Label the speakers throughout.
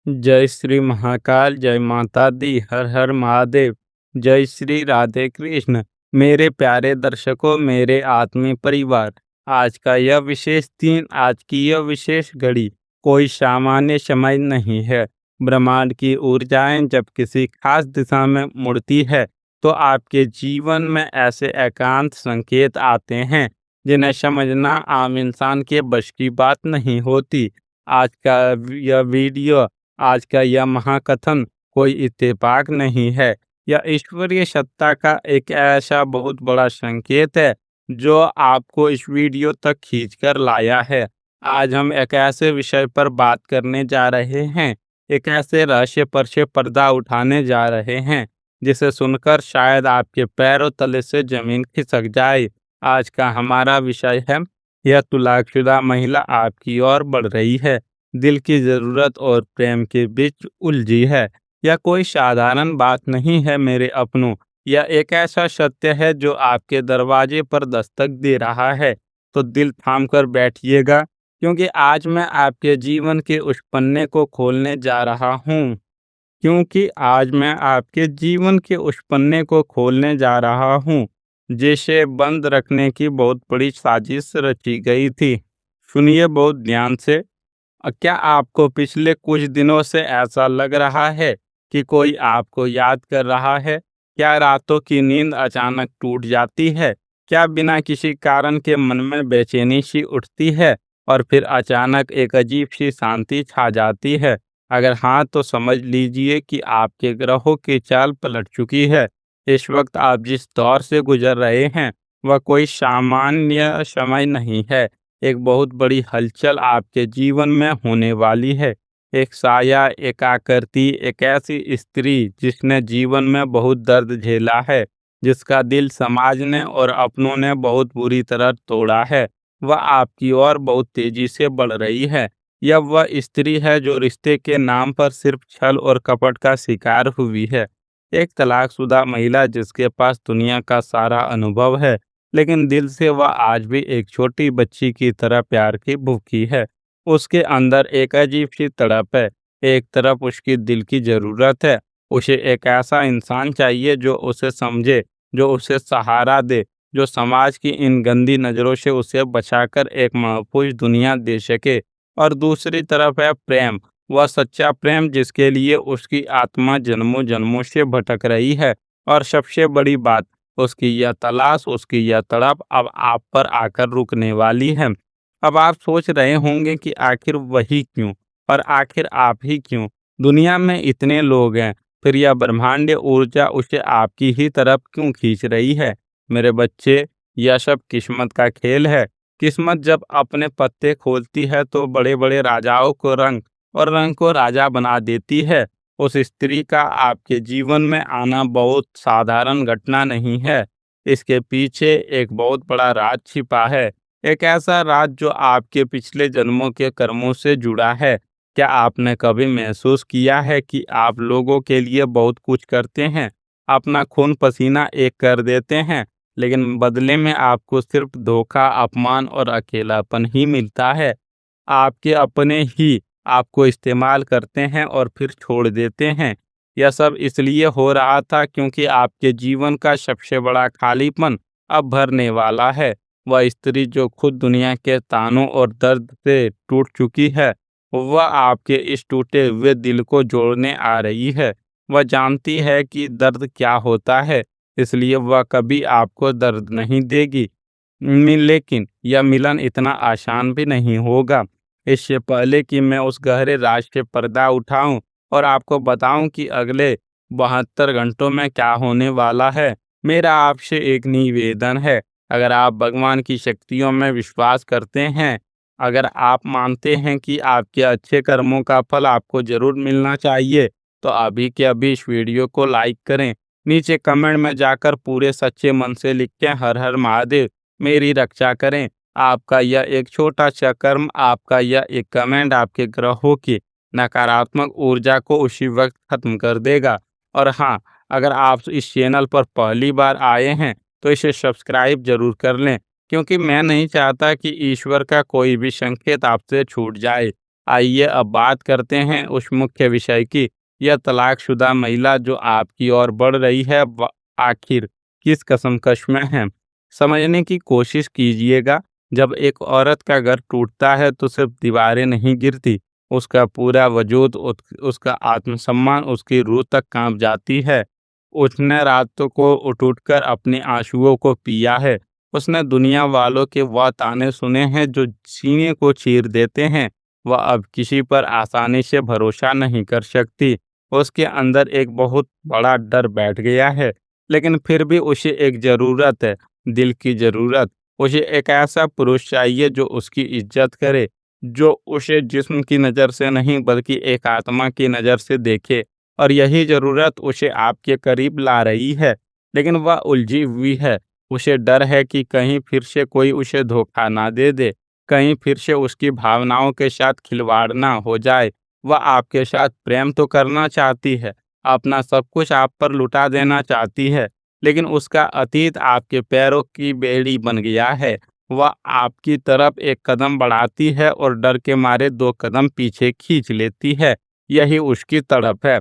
Speaker 1: जय श्री महाकाल, जय माता दी, हर हर महादेव। जय श्री राधे कृष्ण। मेरे प्यारे दर्शकों, मेरे आत्मीय परिवार, आज का यह विशेष दिन, आज की यह विशेष घड़ी कोई सामान्य समय नहीं है। ब्रह्मांड की ऊर्जाएं जब किसी खास दिशा में मुड़ती है तो आपके जीवन में ऐसे एकांत संकेत आते हैं जिन्हें समझना आम इंसान के बस की बात नहीं होती। आज का यह वीडियो, आज का यह महाकथन कोई इत्तेफाक नहीं है। यह ईश्वरीय सत्ता का एक ऐसा बहुत बड़ा संकेत है जो आपको इस वीडियो तक खींचकर लाया है। आज हम एक ऐसे विषय पर बात करने जा रहे हैं, एक ऐसे रहस्य पर से पर्दा उठाने जा रहे हैं जिसे सुनकर शायद आपके पैरों तले से जमीन खिसक जाए। आज का हमारा विषय है, यह तलाकशुदा महिला आपकी ओर बढ़ रही है, दिल की जरूरत और प्रेम के बीच उलझी है। यह कोई साधारण बात नहीं है मेरे अपनों, यह एक ऐसा सत्य है जो आपके दरवाजे पर दस्तक दे रहा है। तो दिल थाम कर बैठिएगा, क्योंकि आज मैं आपके जीवन के उस पन्ने को खोलने जा रहा हूँ। क्योंकि आज मैं आपके जीवन के उस पन्ने को खोलने जा रहा हूँ जिसे बंद रखने की बहुत बड़ी साजिश रची गई थी। सुनिए बहुत ध्यान से। क्या आपको पिछले कुछ दिनों से ऐसा लग रहा है कि कोई आपको याद कर रहा है? क्या रातों की नींद अचानक टूट जाती है? क्या बिना किसी कारण के मन में बेचैनी सी उठती है और फिर अचानक एक अजीब सी शांति छा जाती है? अगर हाँ, तो समझ लीजिए कि आपके ग्रहों की चाल पलट चुकी है। इस वक्त आप जिस दौर से गुजर रहे हैं वह कोई सामान्य समय नहीं है। एक बहुत बड़ी हलचल आपके जीवन में होने वाली है। एक साया, एक आकृति, एक ऐसी स्त्री जिसने जीवन में बहुत दर्द झेला है, जिसका दिल समाज ने और अपनों ने बहुत बुरी तरह तोड़ा है, वह आपकी ओर बहुत तेजी से बढ़ रही है। यह वह स्त्री है जो रिश्ते के नाम पर सिर्फ छल और कपट का शिकार हुई है। एक तलाकशुदा महिला जिसके पास दुनिया का सारा अनुभव है, लेकिन दिल से वह आज भी एक छोटी बच्ची की तरह प्यार की भूखी है। उसके अंदर एक अजीब सी तड़प है। एक तरफ उसकी दिल की जरूरत है, उसे एक ऐसा इंसान चाहिए जो उसे समझे, जो उसे सहारा दे, जो समाज की इन गंदी नजरों से उसे बचाकर एक महफूज दुनिया दे सके। और दूसरी तरफ है प्रेम, वह सच्चा प्रेम जिसके लिए उसकी आत्मा जन्मों जन्मों से भटक रही है। और सबसे बड़ी बात, उसकी यह तलाश, उसकी यह तड़प अब आप पर आकर रुकने वाली है। अब आप सोच रहे होंगे कि आखिर वही क्यों, और आखिर आप ही क्यों? दुनिया में इतने लोग हैं, फिर यह ब्रह्मांड ऊर्जा उसे आपकी ही तरफ क्यों खींच रही है? मेरे बच्चे, यह सब किस्मत का खेल है। किस्मत जब अपने पत्ते खोलती है तो बड़े बड़े राजाओं को रंग और रंग को राजा बना देती है। उस स्त्री का आपके जीवन में आना बहुत साधारण घटना नहीं है। इसके पीछे एक बहुत बड़ा राज छिपा है, एक ऐसा राज जो आपके पिछले जन्मों के कर्मों से जुड़ा है। क्या आपने कभी महसूस किया है कि आप लोगों के लिए बहुत कुछ करते हैं, अपना खून पसीना एक कर देते हैं, लेकिन बदले में आपको सिर्फ धोखा, अपमान और अकेलापन ही मिलता है? आपके अपने ही आपको इस्तेमाल करते हैं और फिर छोड़ देते हैं। यह सब इसलिए हो रहा था क्योंकि आपके जीवन का सबसे बड़ा खालीपन अब भरने वाला है। वह स्त्री जो खुद दुनिया के तानों और दर्द से टूट चुकी है, वह आपके इस टूटे हुए दिल को जोड़ने आ रही है। वह जानती है कि दर्द क्या होता है, इसलिए वह कभी आपको दर्द नहीं देगी। लेकिन यह मिलन इतना आसान भी नहीं होगा। इससे पहले कि मैं उस गहरे राज से पर्दा उठाऊं और आपको बताऊं कि अगले 72 घंटों में क्या होने वाला है, मेरा आपसे एक निवेदन है। अगर आप भगवान की शक्तियों में विश्वास करते हैं, अगर आप मानते हैं कि आपके अच्छे कर्मों का फल आपको जरूर मिलना चाहिए, तो अभी के अभी इस वीडियो को लाइक करें। नीचे कमेंट में जाकर पूरे सच्चे मन से लिखें, हर हर महादेव, मेरी रक्षा करें। आपका यह एक छोटा सा कर्म, आपका यह एक कमेंट आपके ग्रहों की नकारात्मक ऊर्जा को उसी वक्त खत्म कर देगा। और हाँ, अगर आप इस चैनल पर पहली बार आए हैं तो इसे सब्सक्राइब जरूर कर लें, क्योंकि मैं नहीं चाहता कि ईश्वर का कोई भी संकेत आपसे छूट जाए। आइए अब बात करते हैं उस मुख्य विषय की। यह तलाकशुदा महिला जो आपकी ओर बढ़ रही है, वह आखिर किस कशमकश में है? समझने की कोशिश कीजिएगा। जब एक औरत का घर टूटता है तो सिर्फ दीवारें नहीं गिरती, उसका पूरा वजूद, उसका आत्मसम्मान, उसकी रूह तक कांप जाती है। उसने रातों को उठ-उठकर अपने आँसुओं को पिया है। उसने दुनिया वालों के वह ताने सुने हैं जो सीने को चीर देते हैं। वह अब किसी पर आसानी से भरोसा नहीं कर सकती। उसके अंदर एक बहुत बड़ा डर बैठ गया है, लेकिन फिर भी उसे एक ज़रूरत है, दिल की ज़रूरत। उसे एक ऐसा पुरुष चाहिए जो उसकी इज़्ज़त करे, जो उसे जिस्म की नज़र से नहीं बल्कि एक आत्मा की नज़र से देखे। और यही ज़रूरत उसे आपके करीब ला रही है, लेकिन वह उलझी हुई है। उसे डर है कि कहीं फिर से कोई उसे धोखा ना दे दे, कहीं फिर से उसकी भावनाओं के साथ खिलवाड़ ना हो जाए। वह आपके साथ प्रेम तो करना चाहती है, अपना सब कुछ आप पर लुटा देना चाहती है, लेकिन उसका अतीत आपके पैरों की बेड़ी बन गया है। वह आपकी तरफ एक कदम बढ़ाती है और डर के मारे 2 कदम पीछे खींच लेती है। यही उसकी तड़प है।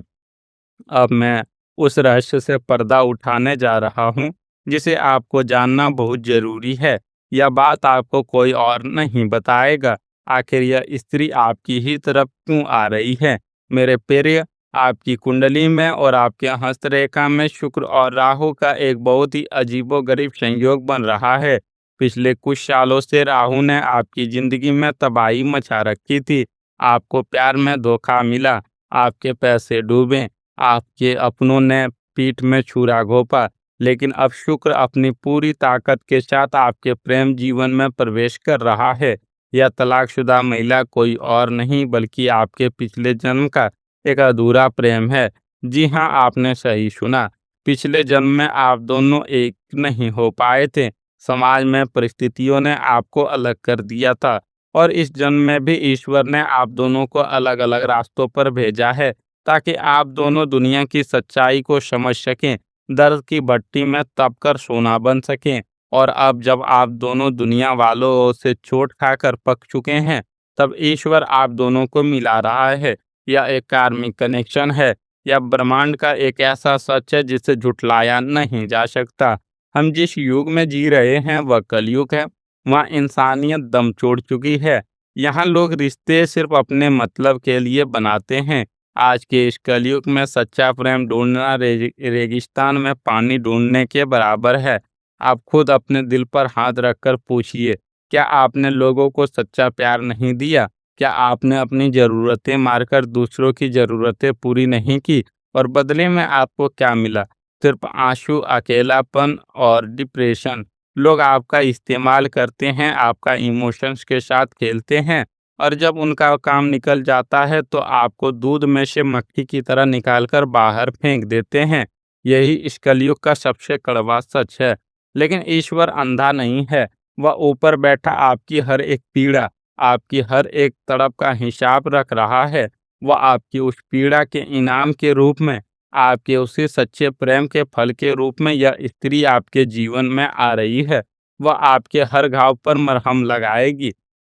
Speaker 1: अब मैं उस रहस्य से पर्दा उठाने जा रहा हूँ, जिसे आपको जानना बहुत ज़रूरी है। यह बात आपको कोई और नहीं बताएगा। आखिर यह स्त्री आपकी ही तरफ क्यों आ रही है? मेरे प्रिय, आपकी कुंडली में और आपके हस्तरेखा में शुक्र और राहु का एक बहुत ही अजीबोगरीब संयोग बन रहा है। पिछले कुछ सालों से राहु ने आपकी ज़िंदगी में तबाही मचा रखी थी। आपको प्यार में धोखा मिला, आपके पैसे डूबे, आपके अपनों ने पीठ में छुरा घोंपा, लेकिन अब शुक्र अपनी पूरी ताकत के साथ आपके प्रेम जीवन में प्रवेश कर रहा है। यह तलाकशुदा महिला कोई और नहीं बल्कि आपके पिछले जन्म का एक अधूरा प्रेम है। जी हाँ, आपने सही सुना। पिछले जन्म में आप दोनों एक नहीं हो पाए थे। समाज में परिस्थितियों ने आपको अलग कर दिया था और इस जन्म में भी ईश्वर ने आप दोनों को अलग-अलग रास्तों पर भेजा है, ताकि आप दोनों दुनिया की सच्चाई को समझ सकें, दर्द की भट्टी में तपकर सोना बन सकें। और अब जब आप दोनों दुनिया वालों से चोट खाकर पक चुके हैं, तब ईश्वर आप दोनों को मिला रहा है। यह एक कार्मिक कनेक्शन है। यह ब्रह्मांड का एक ऐसा सच है जिसे झुठलाया नहीं जा सकता। हम जिस युग में जी रहे हैं वह कलयुग है। वहाँ इंसानियत दम तोड़ चुकी है। यहाँ लोग रिश्ते सिर्फ अपने मतलब के लिए बनाते हैं। आज के इस कलयुग में सच्चा प्रेम ढूंढना रेगिस्तान में पानी ढूंढने के बराबर है। आप खुद अपने दिल पर हाथ रखकर पूछिए, क्या आपने लोगों को सच्चा प्यार नहीं दिया? क्या आपने अपनी ज़रूरतें मारकर दूसरों की ज़रूरतें पूरी नहीं की? और बदले में आपको क्या मिला? सिर्फ आंसू, अकेलापन और डिप्रेशन। लोग आपका इस्तेमाल करते हैं, आपका इमोशंस के साथ खेलते हैं, और जब उनका काम निकल जाता है तो आपको दूध में से मक्खी की तरह निकालकर बाहर फेंक देते हैं। यही इस कलयुग का सबसे कड़वा सच है। लेकिन ईश्वर अंधा नहीं है। वह ऊपर बैठा आपकी हर एक पीड़ा, आपकी हर एक तड़प का हिसाब रख रहा है। वह आपकी उस पीड़ा के इनाम के रूप में, आपके उसी सच्चे प्रेम के फल के रूप में यह स्त्री आपके जीवन में आ रही है। वह आपके हर घाव पर मरहम लगाएगी।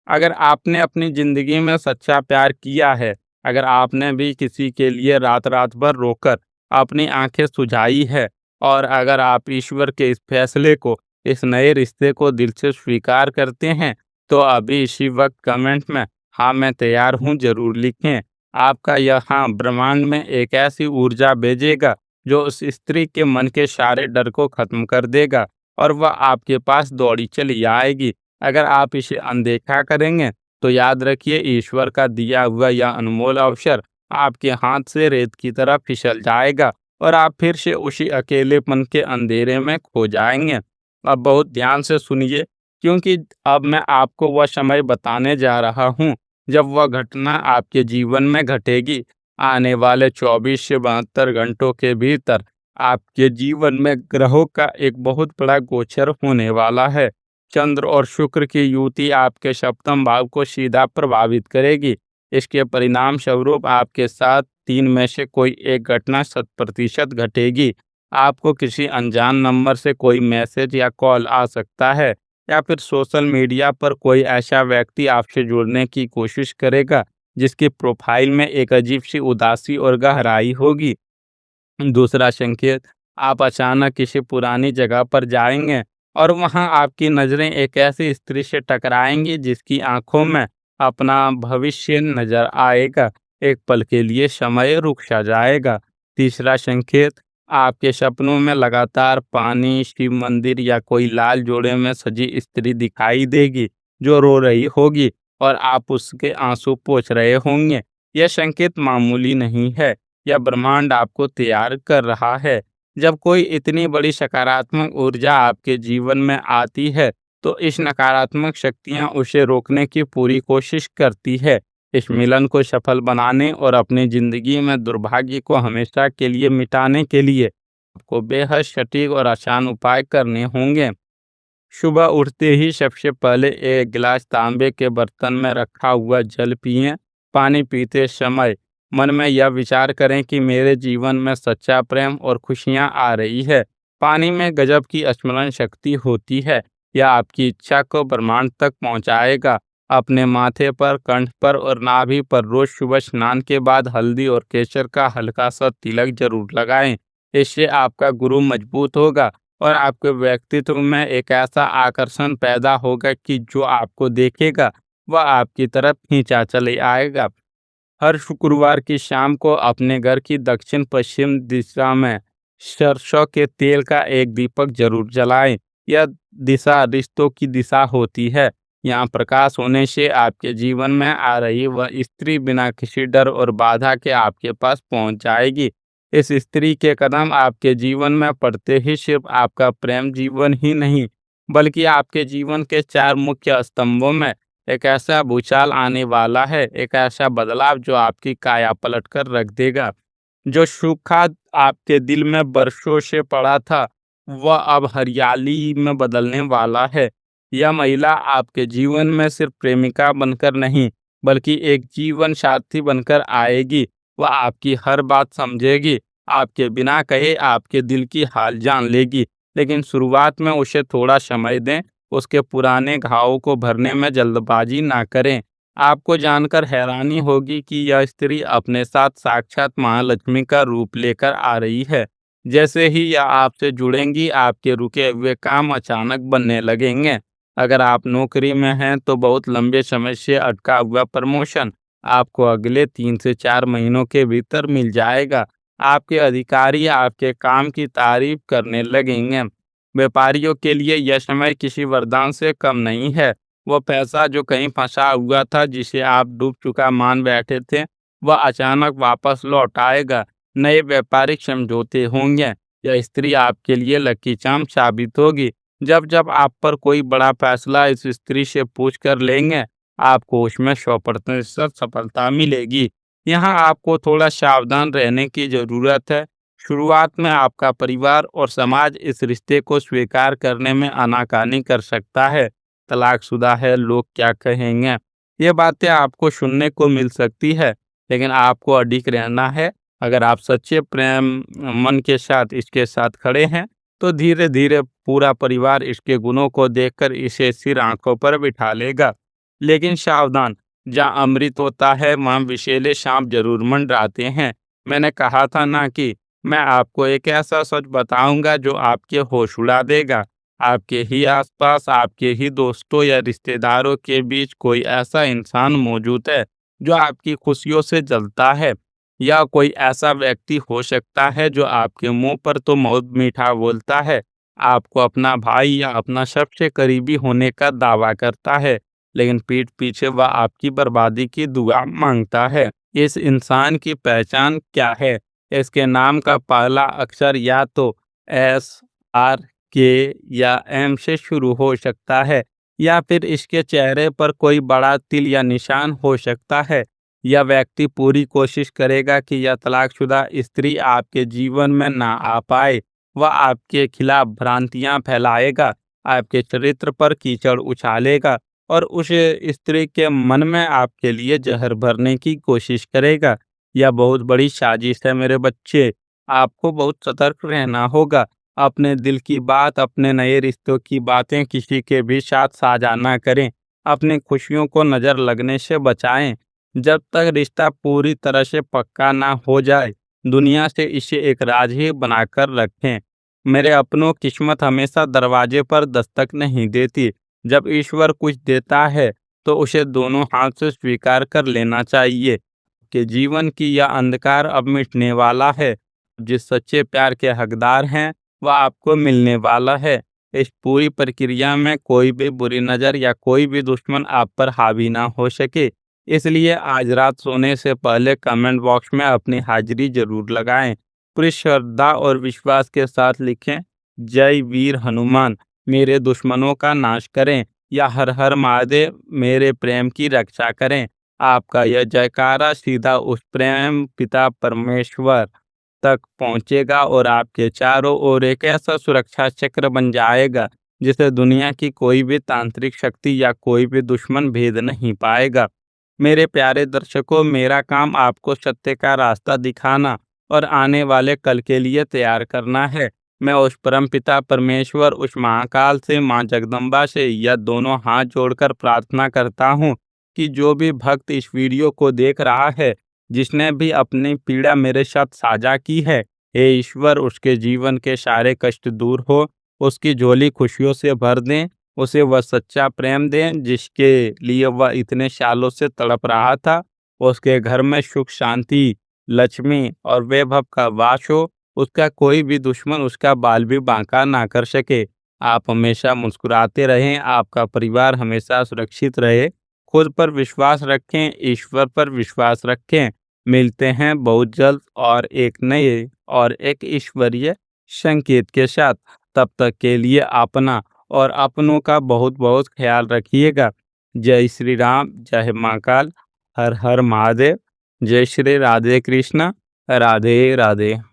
Speaker 1: अगर आपने अपनी ज़िंदगी में सच्चा प्यार किया है, अगर आपने भी किसी के लिए रात-रात भर रोकर अपनी आँखें सुझाई है, और अगर आप ईश्वर के इस फैसले को, इस नए रिश्ते को दिल से स्वीकार करते हैं, तो अभी इसी वक्त कमेंट में हाँ मैं तैयार हूँ ज़रूर लिखें। आपका यह हाँ ब्रह्मांड में एक ऐसी ऊर्जा भेजेगा जो उस स्त्री के मन के सारे डर को खत्म कर देगा और वह आपके पास दौड़ी चली आएगी। अगर आप इसे अनदेखा करेंगे तो याद रखिए, ईश्वर का दिया हुआ यह अनमोल अवसर आपके हाथ से रेत की तरह फिसल जाएगा और आप फिर से उसी अकेलेपन के अंधेरे में खो जाएंगे। अब बहुत ध्यान से सुनिए, क्योंकि अब मैं आपको वह समय बताने जा रहा हूँ जब वह घटना आपके जीवन में घटेगी। आने वाले 24 से 72 घंटों के भीतर आपके जीवन में ग्रहों का एक बहुत बड़ा गोचर होने वाला है। चंद्र और शुक्र की युति आपके सप्तम भाव को सीधा प्रभावित करेगी। इसके परिणाम स्वरूप आपके साथ 3 में से कोई एक घटना 100% घटेगी। आपको किसी अनजान नंबर से कोई मैसेज या कॉल आ सकता है, या फिर सोशल मीडिया पर कोई ऐसा व्यक्ति आपसे जुड़ने की कोशिश करेगा जिसकी प्रोफाइल में एक अजीब सी उदासी और गहराई होगी। दूसरा संकेत, आप अचानक किसी पुरानी जगह पर जाएंगे और वहां आपकी नजरें एक ऐसी स्त्री से टकराएंगी जिसकी आंखों में अपना भविष्य नजर आएगा। एक पल के लिए समय रुक सा जाएगा। तीसरा संकेत, आपके सपनों में लगातार पानी, शिव मंदिर या कोई लाल जोड़े में सजी स्त्री दिखाई देगी जो रो रही होगी और आप उसके आंसू पोंछ रहे होंगे। यह संकेत मामूली नहीं है, या ब्रह्मांड आपको तैयार कर रहा है। जब कोई इतनी बड़ी सकारात्मक ऊर्जा आपके जीवन में आती है, तो इस नकारात्मक शक्तियां उसे रोकने की पूरी कोशिश करती है। इस मिलन को सफल बनाने और अपनी जिंदगी में दुर्भाग्य को हमेशा के लिए मिटाने के लिए आपको बेहद सटीक और आसान उपाय करने होंगे। सुबह उठते ही सबसे पहले एक गिलास तांबे के बर्तन में रखा हुआ जल पिएं। पानी पीते समय मन में यह विचार करें कि मेरे जीवन में सच्चा प्रेम और खुशियां आ रही है। पानी में गजब की स्मरण शक्ति होती है। यह आपकी इच्छा को ब्रह्मांड तक पहुंचाएगा। अपने माथे पर, कंठ पर और नाभि पर रोज सुबह स्नान के बाद हल्दी और केसर का हल्का सा तिलक जरूर लगाएं। इससे आपका गुरु मजबूत होगा और आपके व्यक्तित्व में एक ऐसा आकर्षण पैदा होगा कि जो आपको देखेगा वह आपकी तरफ खींचा चले आएगा। हर शुक्रवार की शाम को अपने घर की दक्षिण पश्चिम दिशा में सरसों के तेल का एक दीपक जरूर जलाएं। यह दिशा रिश्तों की दिशा होती है। यहाँ प्रकाश होने से आपके जीवन में आ रही वह स्त्री बिना किसी डर और बाधा के आपके पास पहुंच जाएगी। इस स्त्री के कदम आपके जीवन में पड़ते ही सिर्फ आपका प्रेम जीवन ही नहीं, बल्कि आपके जीवन के चार मुख्य स्तंभों में एक ऐसा भूचाल आने वाला है, एक ऐसा बदलाव जो आपकी काया पलट कर रख देगा। जो सूखा आपके दिल में बरसों से पड़ा था, वह अब हरियाली में बदलने वाला है। यह महिला आपके जीवन में सिर्फ प्रेमिका बनकर नहीं, बल्कि एक जीवन साथी बनकर आएगी। वह आपकी हर बात समझेगी, आपके बिना कहे आपके दिल की हाल जान लेगी। लेकिन शुरुआत में उसे थोड़ा समय दें। उसके पुराने घावों को भरने में जल्दबाजी ना करें। आपको जानकर हैरानी होगी कि यह स्त्री अपने साथ साक्षात महालक्ष्मी का रूप लेकर आ रही है। जैसे ही यह आपसे जुड़ेंगी, आपके रुके हुए काम अचानक बनने लगेंगे। अगर आप नौकरी में हैं तो बहुत लंबे समय से अटका हुआ प्रमोशन आपको अगले 3 से 4 महीनों के भीतर मिल जाएगा। आपके अधिकारी आपके काम की तारीफ करने लगेंगे। व्यापारियों के लिए यह समय किसी वरदान से कम नहीं है। वह पैसा जो कहीं फंसा हुआ था, जिसे आप डूब चुका मान बैठे थे, वह अचानक वापस लौट आएगा। नए व्यापारिक समझौते होंगे। यह स्त्री आपके लिए लकी चार्म साबित होगी। जब जब आप पर कोई बड़ा फैसला इस स्त्री से पूछ कर लेंगे, आपको उसमें 100% सफलता मिलेगी। यहाँ आपको थोड़ा सावधान रहने की जरूरत है। शुरुआत में आपका परिवार और समाज इस रिश्ते को स्वीकार करने में आनाकानी कर सकता है। तलाकशुदा है, लोग क्या कहेंगे, ये बातें आपको सुनने को मिल सकती है, लेकिन आपको अडिग रहना है। अगर आप सच्चे प्रेम मन के साथ इसके साथ खड़े हैं, तो धीरे धीरे पूरा परिवार इसके गुणों को देखकर इसे सिर आंखों पर बिठा लेगा। लेकिन सावधान, जहाँ अमृत होता है वहाँ विषैले सांप जरूर मंडराते हैं। मैंने कहा था ना कि मैं आपको एक ऐसा सच बताऊंगा जो आपके होश उड़ा देगा। आपके ही आसपास, आपके ही दोस्तों या रिश्तेदारों के बीच कोई ऐसा इंसान मौजूद है जो आपकी खुशियों से जलता है। या कोई ऐसा व्यक्ति हो सकता है जो आपके मुंह पर तो बहुत मीठा बोलता है, आपको अपना भाई या अपना सबसे करीबी होने का दावा करता है, लेकिन पीठ पीछे वह आपकी बर्बादी की दुआ मांगता है। इस इंसान की पहचान क्या है? इसके नाम का पहला अक्षर या तो SRK या M से शुरू हो सकता है, या फिर इसके चेहरे पर कोई बड़ा तिल या निशान हो सकता है। यह व्यक्ति पूरी कोशिश करेगा कि यह तलाकशुदा स्त्री आपके जीवन में ना आ पाए। वह आपके खिलाफ भ्रांतियां फैलाएगा, आपके चरित्र पर कीचड़ उछालेगा और उस स्त्री के मन में आपके लिए जहर भरने की कोशिश करेगा। यह बहुत बड़ी साजिश है मेरे बच्चे। आपको बहुत सतर्क रहना होगा। अपने दिल की बात, अपने नए रिश्तों की बातें किसी के भी साथ साझा ना करें। अपनी खुशियों को नजर लगने से बचाएं। जब तक रिश्ता पूरी तरह से पक्का ना हो जाए, दुनिया से इसे एक राज ही बनाकर रखें। मेरे अपनों, किस्मत हमेशा दरवाजे पर दस्तक नहीं देती। जब ईश्वर कुछ देता है तो उसे दोनों हाथ से स्वीकार कर लेना चाहिए कि जीवन की यह अंधकार अब मिटने वाला है। जिस सच्चे प्यार के हकदार हैं वह आपको मिलने वाला है। इस पूरी प्रक्रिया में कोई भी बुरी नज़र या कोई भी दुश्मन आप पर हावी ना हो सके। इसलिए आज रात सोने से पहले कमेंट बॉक्स में अपनी हाजिरी जरूर लगाएं। पूरी श्रद्धा और विश्वास के साथ लिखें, जय वीर हनुमान, मेरे दुश्मनों का नाश करें, या हर हर महादेव, मेरे प्रेम की रक्षा करें। आपका यह जयकारा सीधा उस प्रेम पिता परमेश्वर तक पहुंचेगा और आपके चारों ओर एक ऐसा सुरक्षा चक्र बन जाएगा जिसे दुनिया की कोई भी तांत्रिक शक्ति या कोई भी दुश्मन भेद नहीं पाएगा। मेरे प्यारे दर्शकों, मेरा काम आपको सत्य का रास्ता दिखाना और आने वाले कल के लिए तैयार करना है। मैं उस परमपिता परमेश्वर, उस महाकाल से, माँ जगदम्बा से यह दोनों हाथ जोड़कर प्रार्थना करता हूँ कि जो भी भक्त इस वीडियो को देख रहा है, जिसने भी अपनी पीड़ा मेरे साथ साझा की है, हे ईश्वर उसके जीवन के सारे कष्ट दूर हो, उसकी झोली खुशियों से भर दें, उसे वह सच्चा प्रेम दें जिसके लिए वह इतने सालों से तड़प रहा था। उसके घर में सुख शांति, लक्ष्मी और वैभव का वास हो। उसका कोई भी दुश्मन उसका बाल भी बांका ना कर सके। आप हमेशा मुस्कुराते रहें, आपका परिवार हमेशा सुरक्षित रहे। खुद पर विश्वास रखें, ईश्वर पर विश्वास रखें। मिलते हैं बहुत जल्द और एक नए और एक ईश्वरीय संकेत के साथ। तब तक के लिए अपना और अपनों का बहुत बहुत ख्याल रखिएगा। जय श्री राम, जय महाकाल, हर हर महादेव, जय श्री राधे कृष्ण, राधे राधे।